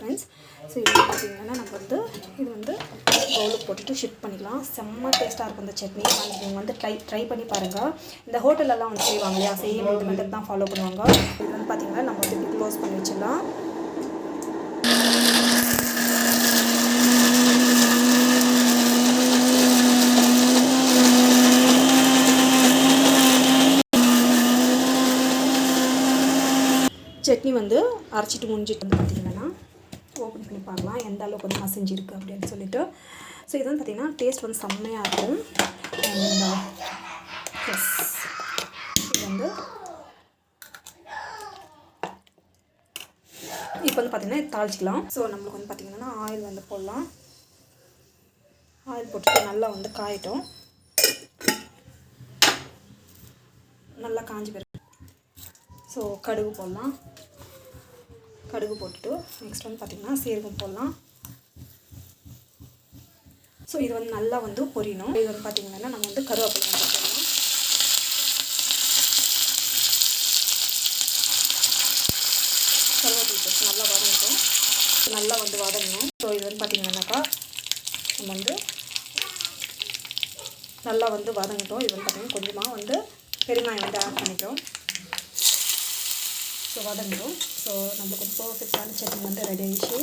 Friends. So இது பார்த்திங்கன்னா நம்ம வந்து இது வந்து பவுலுக்கு போட்டுட்டு ஷிஃப்ட் பண்ணிக்கலாம். செம்ம டேஸ்ட்டாக இருக்கும் இந்த சட்னி. நீங்கள் வந்து ட்ரை பண்ணி பாருங்கள். இந்த ஹோட்டலெல்லாம் வந்து செய்வாங்க இல்லையா, சேம் இந்த மெத்தட் தான் ஃபாலோ பண்ணுவாங்க. இது வந்து பார்த்திங்கன்னா நம்ம வந்து க்ளோஸ் பண்ணி வச்சிடலாம். சட்னி வந்து அரைச்சிட்டு முடிஞ்சிட்டு வந்து பார்த்திங்கன்னா ஓப்பன் பண்ணி பார்க்கலாம் எந்த அளவுக்கு வந்து மசிஞ்சிருக்கு அப்படின்னு சொல்லிட்டு. ஸோ இது வந்து பார்த்திங்கன்னா டேஸ்ட் வந்து செம்மையாக இருக்கும். அண்ட் எஸ், இது வந்து இப்போ வந்து பார்த்திங்கன்னா தாளிச்சிக்கலாம். ஸோ நம்மளுக்கு வந்து பார்த்திங்கன்னா ஆயில் வந்து போடலாம். ஆயில் போட்டுட்டு நல்லா வந்து காயட்டும். நல்லா காஞ்சி பிறகு ஸோ கடுகு போடலாம். கடுகு போட்டுட்டு நெக்ஸ்ட் வந்து பார்த்திங்கன்னா சீரகம் போடலாம். ஸோ இது வந்து நல்லா வந்து பொரியணும். இது வந்து பார்த்திங்கன்னா நம்ம வந்து கருவேப்பிலை வந்து போடலாம். கருவேப்பிலை போட்டு நல்லா வதங்கட்டும். நல்லா வந்து வதங்கணும். ஸோ இது வந்து பார்த்திங்கன்னாக்கா நம்ம வந்து நல்லா வந்து வதங்கட்டும். இது வந்து பார்த்திங்கன்னா கொஞ்சமாக வந்து பெருங்காயம் வந்து ஆட் பண்ணிக்கிறோம். ஸோ வதங்கிடும். ஸோ நம்மளுக்கு வந்து பர்ஃபெக்டான சட்னி வந்து ரெடி ஆகிடுச்சு.